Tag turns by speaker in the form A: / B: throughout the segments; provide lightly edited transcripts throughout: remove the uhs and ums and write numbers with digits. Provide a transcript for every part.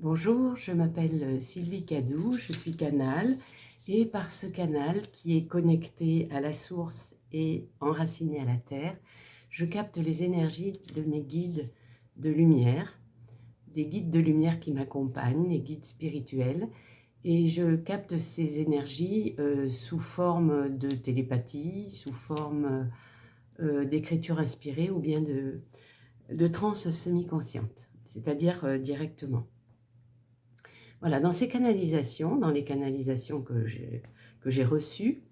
A: Bonjour, je m'appelle Sylvie Cadou, je suis canal et par ce canal qui est connecté à la source et enraciné à la terre, je capte les énergies de mes guides de lumière, des guides de lumière qui m'accompagnent, les guides spirituels, et je capte ces énergies sous forme de télépathie, sous forme d'écriture inspirée ou bien de transe semi-consciente, c'est-à-dire directement. Voilà, dans les canalisations que j'ai reçues,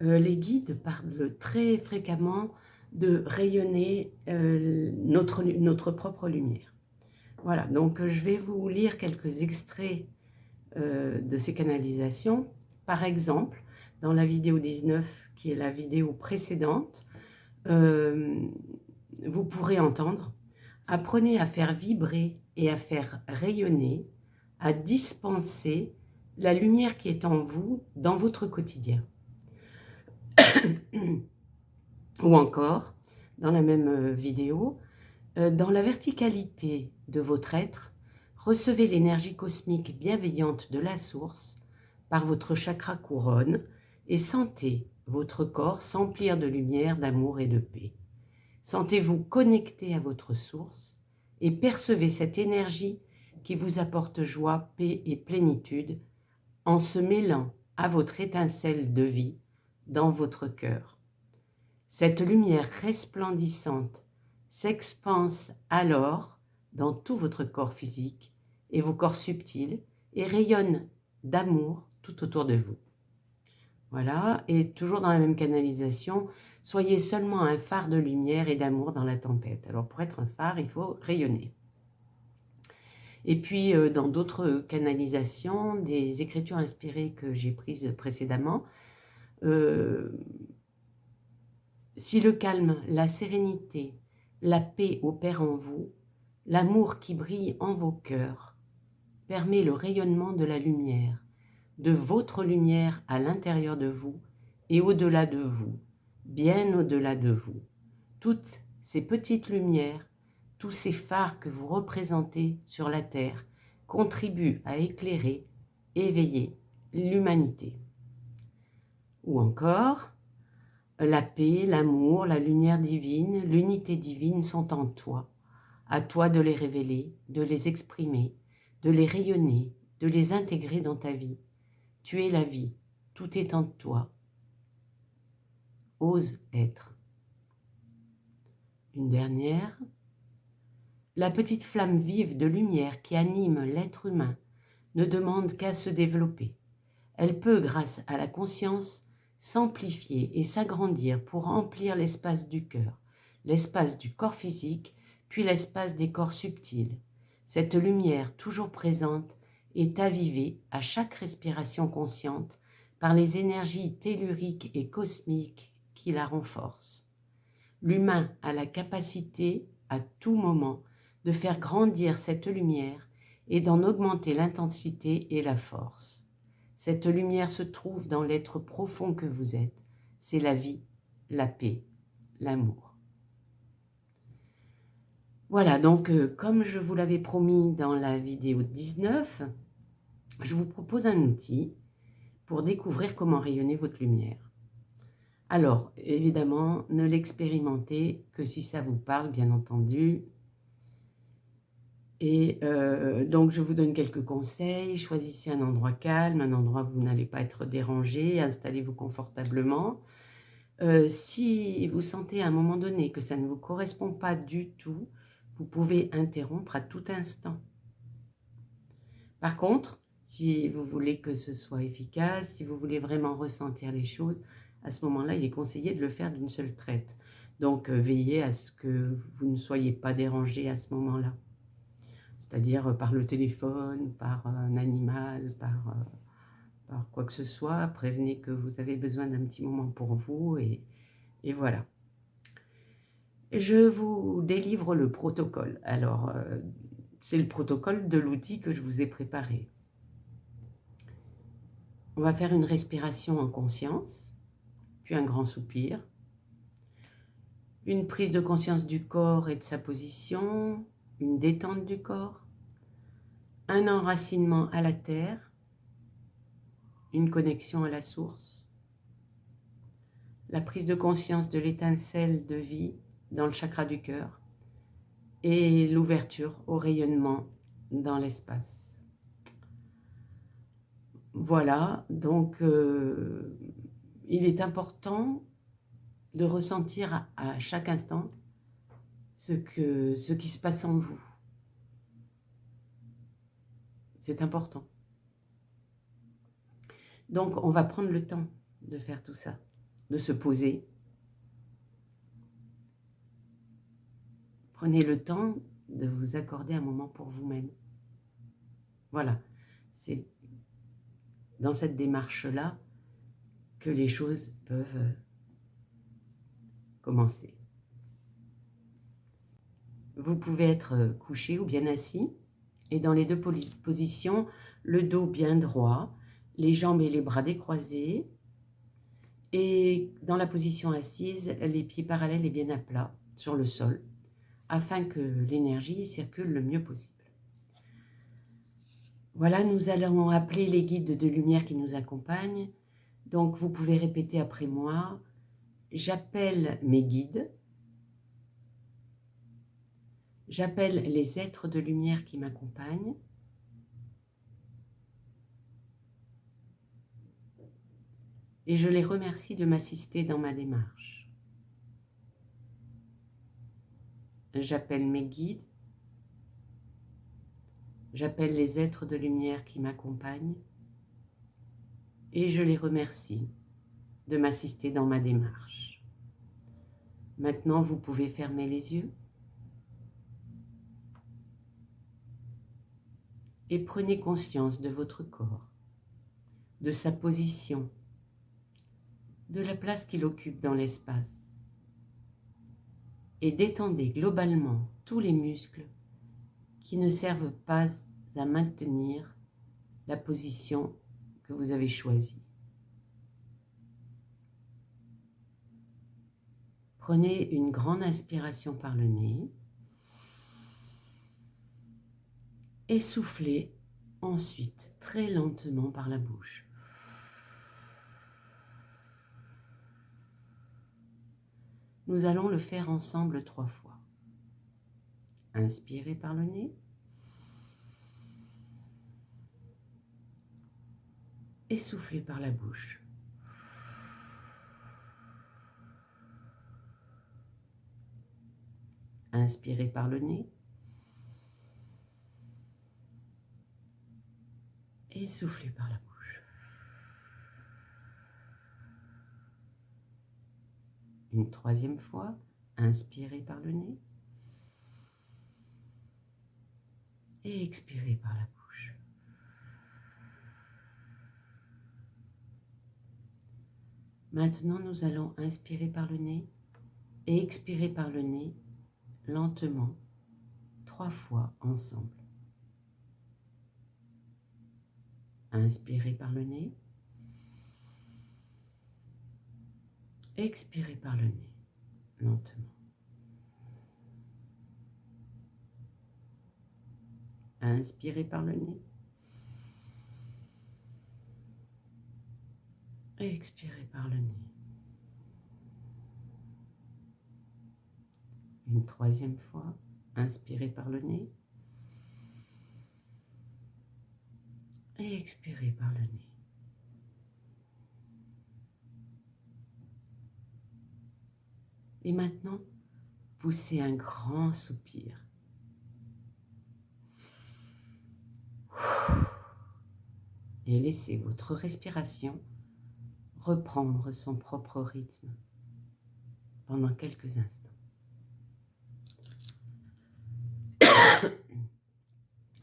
A: les guides parlent très fréquemment de rayonner notre propre lumière. Voilà, donc je vais vous lire quelques extraits de ces canalisations. Par exemple, dans la vidéo 19, qui est la vidéo précédente, vous pourrez entendre: apprenez à faire vibrer et à faire rayonner, à dispenser la lumière qui est en vous dans votre quotidien. Ou encore, dans la même vidéo, dans la verticalité de votre être, recevez l'énergie cosmique bienveillante de la source par votre chakra couronne et sentez votre corps s'emplir de lumière, d'amour et de paix. Sentez-vous connecté à votre source et percevez cette énergie qui vous apporte joie, paix et plénitude en se mêlant à votre étincelle de vie dans votre cœur. Cette lumière resplendissante s'expanse alors dans tout votre corps physique et vos corps subtils et rayonne d'amour tout autour de vous. Voilà, et toujours dans la même canalisation, soyez seulement un phare de lumière et d'amour dans la tempête. Alors pour être un phare, il faut rayonner. Et puis dans d'autres canalisations, des écritures inspirées que j'ai prises précédemment, si le calme, la sérénité, la paix opèrent en vous, l'amour qui brille en vos cœurs permet le rayonnement de la lumière, de votre lumière à l'intérieur de vous et au-delà de vous, bien au-delà de vous. Toutes ces petites lumières, tous ces phares que vous représentez sur la terre contribuent à éclairer, éveiller l'humanité. Ou encore, la paix, l'amour, la lumière divine, l'unité divine sont en toi. À toi de les révéler, de les exprimer, de les rayonner, de les intégrer dans ta vie. Tu es la vie, tout est en toi. Ose être. Une dernière. La petite flamme vive de lumière qui anime l'être humain ne demande qu'à se développer. Elle peut, grâce à la conscience, s'amplifier et s'agrandir pour remplir l'espace du cœur, l'espace du corps physique, puis l'espace des corps subtils. Cette lumière toujours présente est avivée à chaque respiration consciente par les énergies telluriques et cosmiques qui la renforcent. L'humain a la capacité, à tout moment, de faire grandir cette lumière et d'en augmenter l'intensité et la force. Cette lumière se trouve dans l'être profond que vous êtes. C'est la vie, la paix, l'amour. Voilà, donc comme je vous l'avais promis dans la vidéo 19, je vous propose un outil pour découvrir comment rayonner votre lumière. Alors, évidemment, ne l'expérimentez que si ça vous parle, bien entendu. Et donc, je vous donne quelques conseils. Choisissez un endroit calme, un endroit où vous n'allez pas être dérangé. Installez-vous confortablement. Si vous sentez à un moment donné que ça ne vous correspond pas du tout, vous pouvez interrompre à tout instant. Par contre, si vous voulez que ce soit efficace, si vous voulez vraiment ressentir les choses, à ce moment-là, il est conseillé de le faire d'une seule traite. Donc, veillez à ce que vous ne soyez pas dérangé à ce moment-là. C'est-à-dire par le téléphone, par un animal, par quoi que ce soit. Prévenez que vous avez besoin d'un petit moment pour vous et voilà. Je vous délivre le protocole. Alors, c'est le protocole de l'outil que je vous ai préparé. On va faire une respiration en conscience, puis un grand soupir, une prise de conscience du corps et de sa position, une détente du corps, un enracinement à la terre, une connexion à la source, la prise de conscience de l'étincelle de vie dans le chakra du cœur et l'ouverture au rayonnement dans l'espace. Voilà, donc il est important de ressentir à chaque instant ce qui se passe en vous. C'est important. Donc on va prendre le temps de faire tout ça, de se poser. Prenez le temps de vous accorder un moment pour vous-même. Voilà, c'est dans cette démarche-là que les choses peuvent commencer. Vous pouvez être couché ou bien assis, et dans les deux positions, le dos bien droit, les jambes et les bras décroisés, et dans la position assise, les pieds parallèles et bien à plat sur le sol, afin que l'énergie circule le mieux possible. Voilà, nous allons appeler les guides de lumière qui nous accompagnent. Donc, vous pouvez répéter après moi. J'appelle mes guides. J'appelle les êtres de lumière qui m'accompagnent. Et je les remercie de m'assister dans ma démarche. J'appelle mes guides. J'appelle les êtres de lumière qui m'accompagnent. Et je les remercie de m'assister dans ma démarche. Maintenant, vous pouvez fermer les yeux. Et prenez conscience de votre corps, de sa position, de la place qu'il occupe dans l'espace. Et détendez globalement tous les muscles qui ne servent pas à maintenir la position que vous avez choisie. Prenez une grande inspiration par le nez et soufflez ensuite très lentement par la bouche. Nous allons le faire ensemble 3 fois. Inspirez par le nez. Et soufflez par la bouche. Inspirez par le nez. Et soufflez par la bouche. Une 3e fois, inspirez par le nez. Et expirez par la bouche. Maintenant, nous allons inspirer par le nez et expirer par le nez lentement, 3 fois ensemble. Inspirez par le nez. Expirez par le nez, lentement. Inspirez par le nez. Et expirez par le nez. Une 3e fois, inspirez par le nez. Et expirez par le nez. Et maintenant, poussez un grand soupir. Et laissez votre respiration reprendre son propre rythme pendant quelques instants.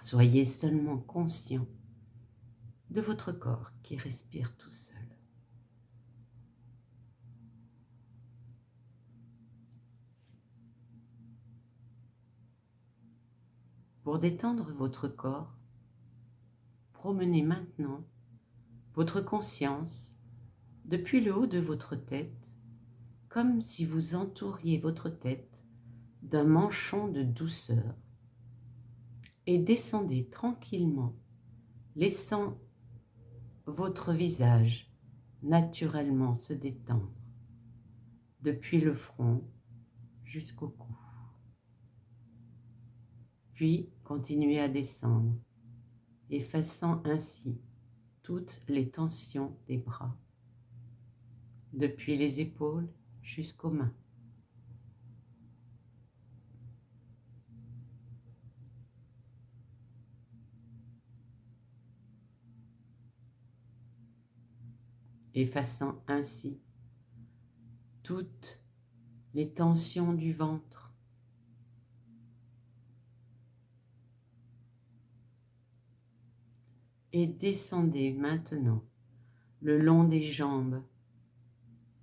A: Soyez seulement conscient de votre corps qui respire tout seul. Pour détendre votre corps, promenez maintenant votre conscience depuis le haut de votre tête, comme si vous entouriez votre tête d'un manchon de douceur. et descendez tranquillement, laissant votre visage naturellement se détendre depuis le front jusqu'au cou. Puis continuez à descendre, effaçant ainsi toutes les tensions des bras, depuis les épaules jusqu'aux mains. Effaçant ainsi toutes les tensions du ventre, et descendez maintenant le long des jambes,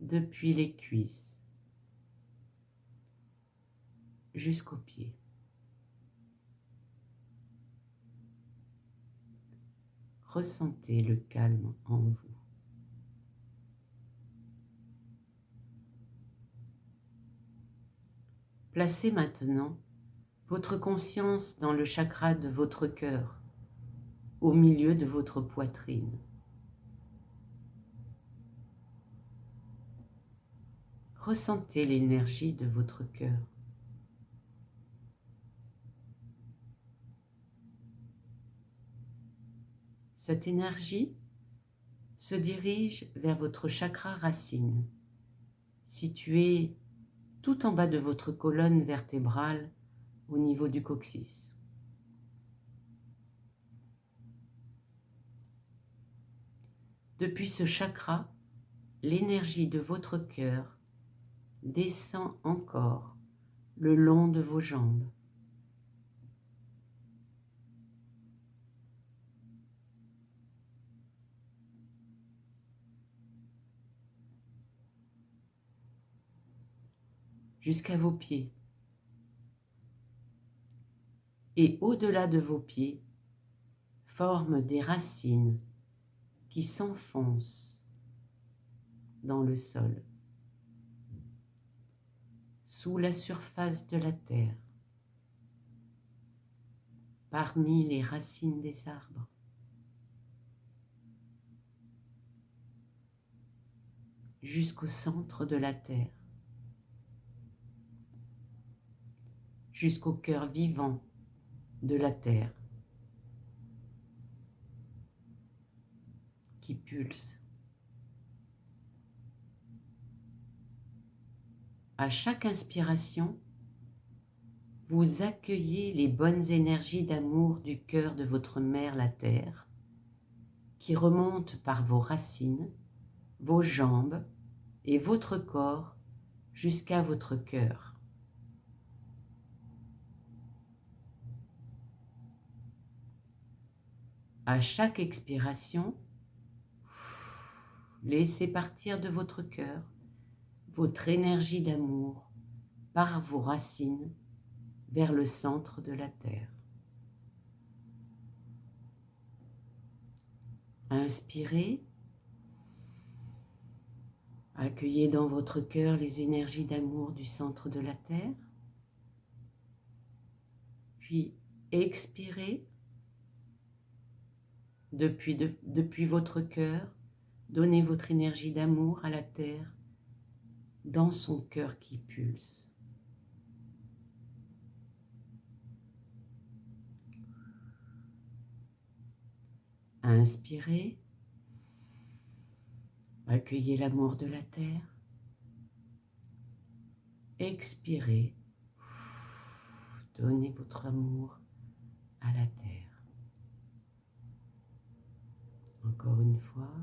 A: depuis les cuisses jusqu'aux pieds. Ressentez le calme en vous. Placez maintenant votre conscience dans le chakra de votre cœur, au milieu de votre poitrine. Ressentez l'énergie de votre cœur. Cette énergie se dirige vers votre chakra racine, situé tout en bas de votre colonne vertébrale au niveau du coccyx. Depuis ce chakra, l'énergie de votre cœur descend encore le long de vos jambes. Jusqu'à vos pieds. Et au-delà de vos pieds, forment des racines qui s'enfoncent dans le sol, sous la surface de la terre, parmi les racines des arbres. Jusqu'au centre de la terre, jusqu'au cœur vivant de la terre qui pulse. À chaque inspiration, vous accueillez les bonnes énergies d'amour du cœur de votre mère, la terre, qui remontent par vos racines, vos jambes et votre corps jusqu'à votre cœur. À chaque expiration, laissez partir de votre cœur votre énergie d'amour par vos racines vers le centre de la terre. Inspirez, accueillez dans votre cœur les énergies d'amour du centre de la terre, puis expirez depuis votre cœur, donnez votre énergie d'amour à la terre dans son cœur qui pulse. Inspirez, accueillez l'amour de la terre. Expirez, donnez votre amour à la terre. Encore une fois,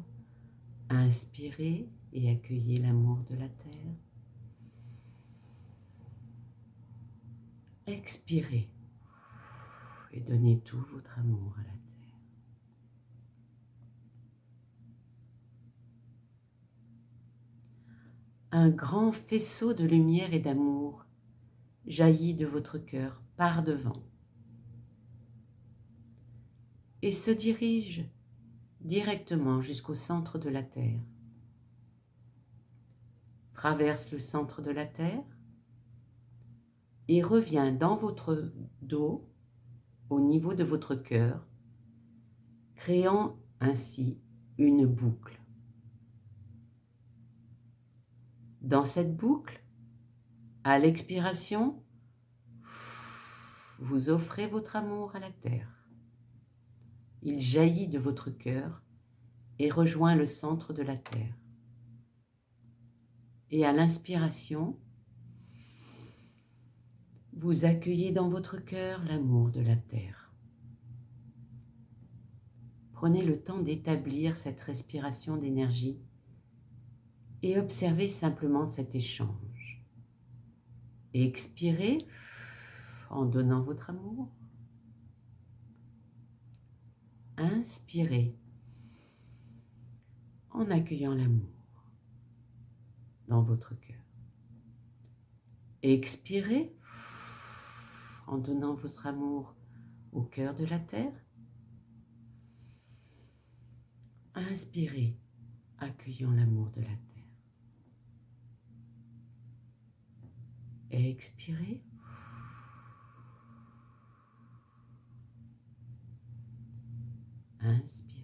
A: inspirez et accueillez l'amour de la terre. Expirez et donnez tout votre amour à la terre. Un grand faisceau de lumière et d'amour jaillit de votre cœur par devant et se dirige directement jusqu'au centre de la Terre. Traverse le centre de la Terre et revient dans votre dos au niveau de votre cœur, créant ainsi une boucle. Dans cette boucle, à l'expiration, vous offrez votre amour à la terre. Il jaillit de votre cœur et rejoint le centre de la terre. Et à l'inspiration, vous accueillez dans votre cœur l'amour de la terre. Prenez le temps d'établir cette respiration d'énergie et observez simplement cet échange. Et expirez en donnant votre amour. Inspirez en accueillant l'amour dans votre cœur. Expirez en donnant votre amour au cœur de la terre. Inspirez, accueillant l'amour de la terre. Expirez. Inspirez.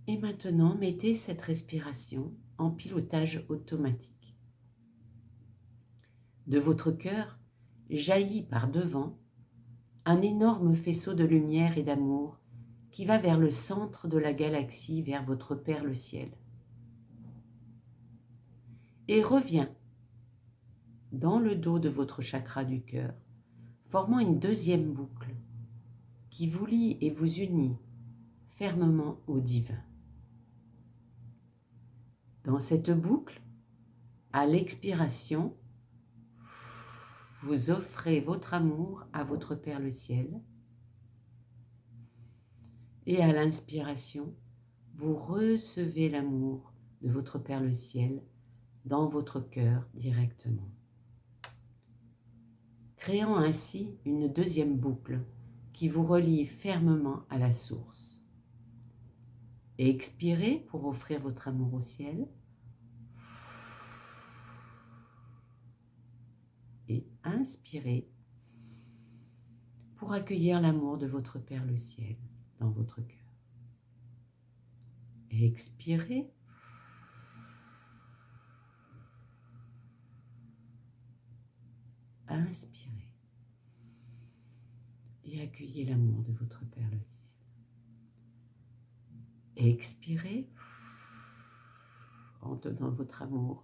A: Et maintenant, mettez cette respiration en pilotage automatique. De votre cœur jaillit par devant un énorme faisceau de lumière et d'amour qui va vers le centre de la galaxie, vers votre Père le ciel. Et revient dans le dos de votre chakra du cœur, formant une deuxième boucle qui vous lie et vous unit fermement au divin. Dans cette boucle, à l'expiration, vous offrez votre amour à votre Père le ciel et à l'inspiration, vous recevez l'amour de votre Père le ciel dans votre cœur directement, créant ainsi une deuxième boucle qui vous relie fermement à la source. Et expirez pour offrir votre amour au ciel. Et inspirez pour accueillir l'amour de votre Père le ciel dans votre cœur. Et expirez. Inspirez. Et accueillez l'amour de votre Père le ciel. Et expirez en donnant votre amour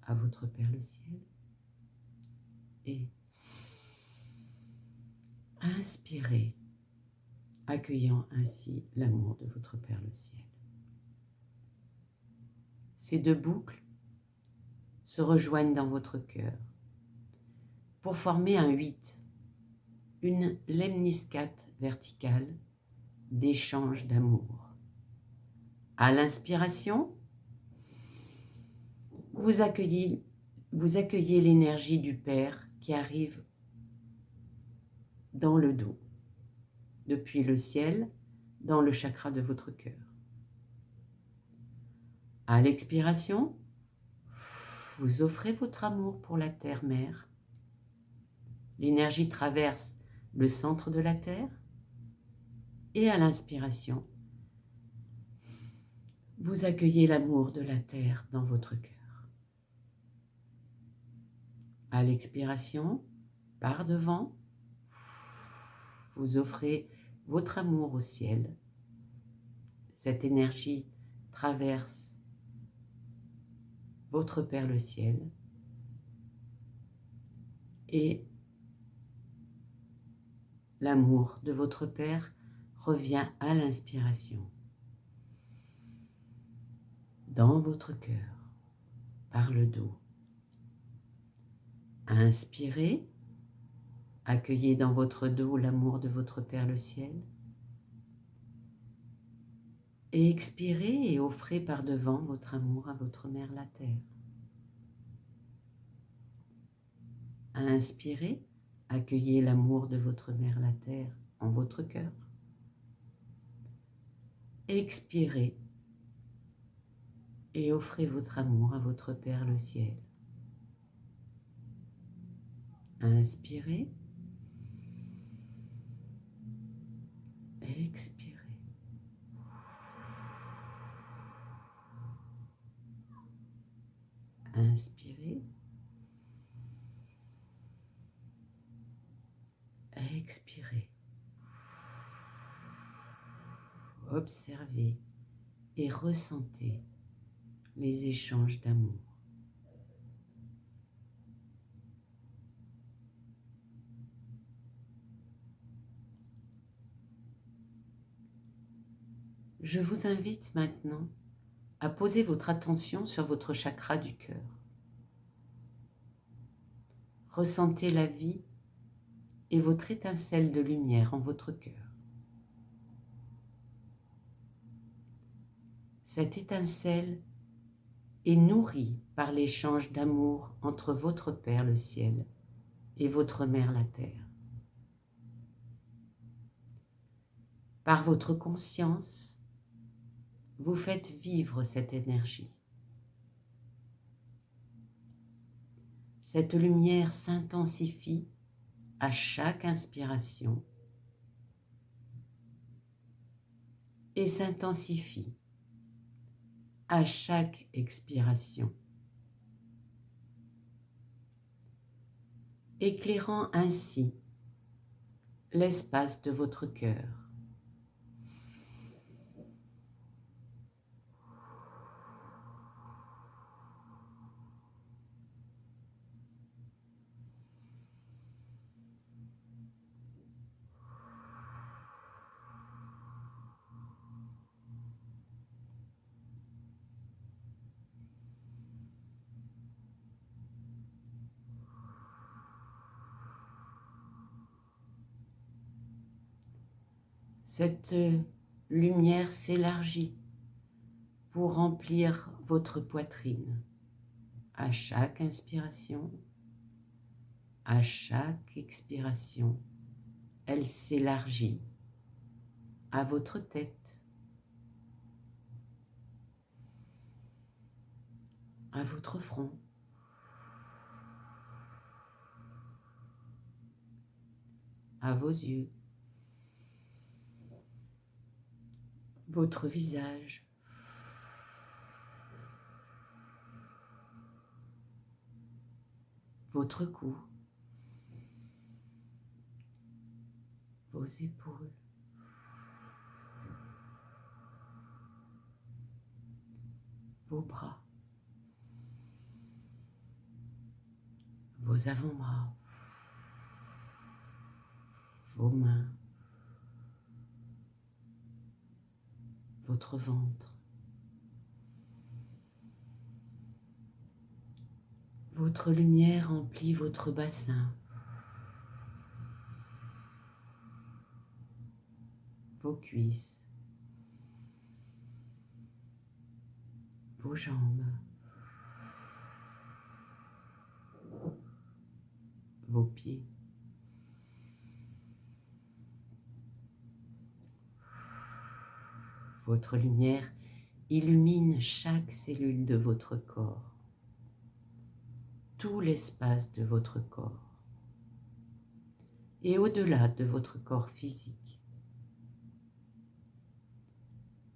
A: à votre Père le ciel. Et inspirez, accueillant ainsi l'amour de votre Père le ciel. Ces deux boucles se rejoignent dans votre cœur pour former un 8, une lemniscate verticale d'échange d'amour. À l'inspiration, vous accueillez l'énergie du Père qui arrive dans le dos, depuis le ciel, dans le chakra de votre cœur. À l'expiration, vous offrez votre amour pour la Terre-Mère. L'énergie traverse le centre de la Terre et à l'inspiration, vous accueillez l'amour de la Terre dans votre cœur. À l'expiration, par devant, vous offrez votre amour au ciel. Cette énergie traverse votre Père le ciel et l'amour de votre Père revient à l'inspiration dans votre cœur, par le dos. Inspirez, accueillez dans votre dos l'amour de votre Père le ciel. Et expirez et offrez par devant votre amour à votre Mère la Terre. Inspirez, accueillez l'amour de votre Mère la Terre en votre cœur. Expirez et offrez votre amour à votre Père le ciel. Inspirez. Expirez. Inspirez. Expirez. Observez et ressentez les échanges d'amour. Je vous invite maintenant à poser votre attention sur votre chakra du cœur. Ressentez la vie et votre étincelle de lumière en votre cœur. Cette étincelle est nourrie par l'échange d'amour entre votre Père le ciel et votre Mère la terre. Par votre conscience, vous faites vivre cette énergie. Cette lumière s'intensifie à chaque inspiration et s'intensifie à chaque expiration, éclairant ainsi l'espace de votre cœur. Cette lumière s'élargit pour remplir votre poitrine à chaque inspiration, à chaque expiration. Elle s'élargit à votre tête, à votre front, à vos yeux, votre visage, votre cou, vos épaules, vos bras, vos avant-bras, vos mains, votre ventre, votre lumière remplit votre bassin, vos cuisses, vos jambes, vos pieds, votre lumière illumine chaque cellule de votre corps, tout l'espace de votre corps et au-delà de votre corps physique.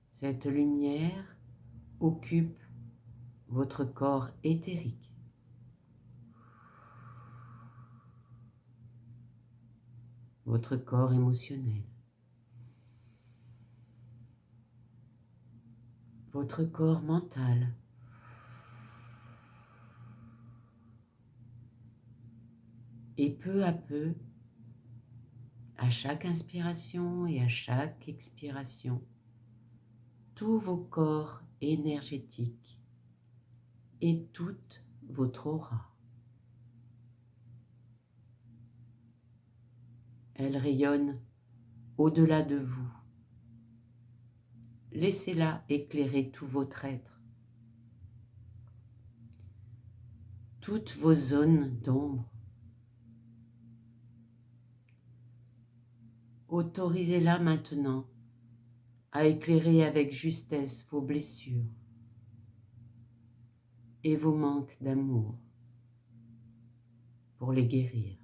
A: Cette lumière occupe votre corps éthérique, votre corps émotionnel, votre corps mental, et peu à peu, à chaque inspiration et à chaque expiration, tous vos corps énergétiques et toute votre aura. Elle rayonne au-delà de vous. Laissez-la éclairer tout votre être, toutes vos zones d'ombre. Autorisez-la maintenant à éclairer avec justesse vos blessures et vos manques d'amour pour les guérir.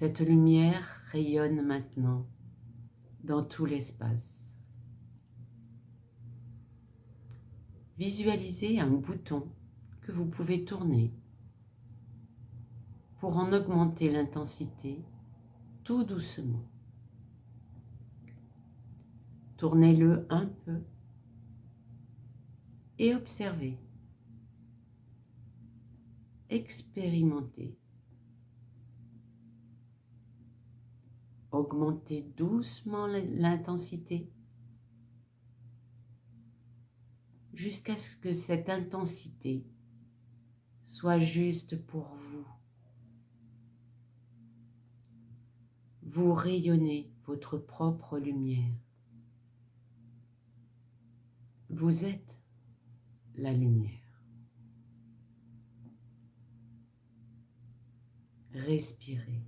A: Cette lumière rayonne maintenant dans tout l'espace. Visualisez un bouton que vous pouvez tourner pour en augmenter l'intensité tout doucement. Tournez-le un peu et observez. Expérimentez. Augmentez doucement l'intensité jusqu'à ce que cette intensité soit juste pour vous. Vous rayonnez votre propre lumière. Vous êtes la lumière. Respirez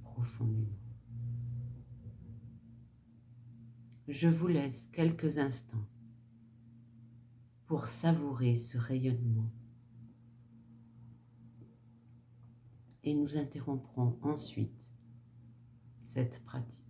A: profondément. Je vous laisse quelques instants pour savourer ce rayonnement et nous interromprons ensuite cette pratique.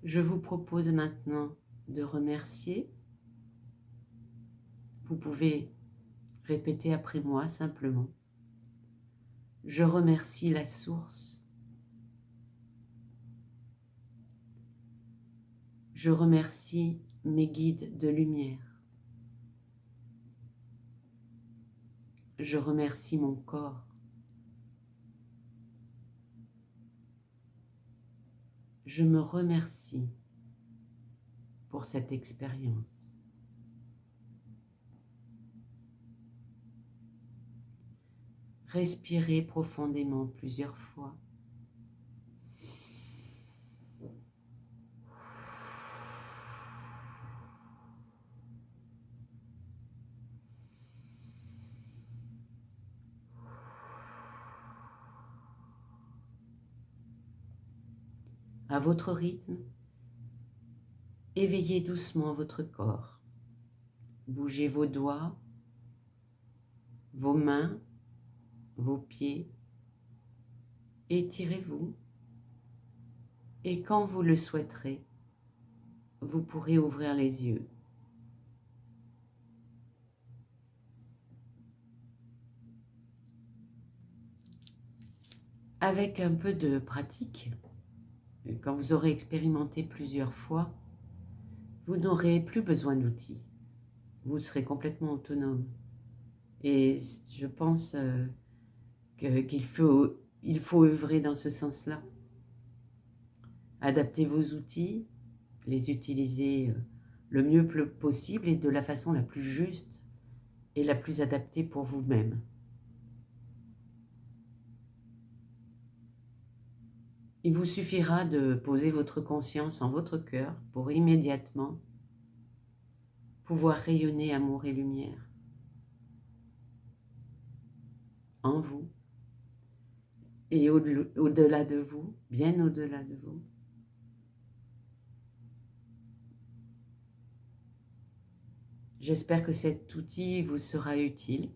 A: Je vous propose maintenant de remercier. Vous pouvez répéter après moi simplement. Je remercie la source. Je remercie mes guides de lumière. Je remercie mon corps. Je me remercie pour cette expérience. Respirez profondément plusieurs fois. À votre rythme, éveillez doucement votre corps. Bougez vos doigts, vos mains, vos pieds. Étirez-vous et quand vous le souhaiterez, vous pourrez ouvrir les yeux. Avec un peu de pratique, quand vous aurez expérimenté plusieurs fois, vous n'aurez plus besoin d'outils. Vous serez complètement autonome. Et je pense qu'il faut œuvrer dans ce sens-là. Adaptez vos outils, les utiliser le mieux possible et de la façon la plus juste et la plus adaptée pour vous-même. Il vous suffira de poser votre conscience en votre cœur pour immédiatement pouvoir rayonner amour et lumière en vous et au-delà de vous, bien au-delà de vous. J'espère que cet outil vous sera utile.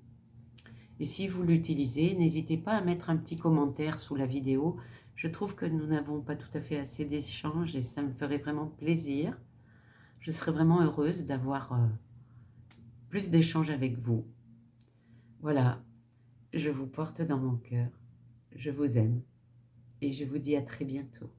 A: Et si vous l'utilisez, n'hésitez pas à mettre un petit commentaire sous la vidéo. Je trouve que nous n'avons pas tout à fait assez d'échanges et ça me ferait vraiment plaisir. Je serais vraiment heureuse d'avoir plus d'échanges avec vous. Voilà, je vous porte dans mon cœur. Je vous aime et je vous dis à très bientôt.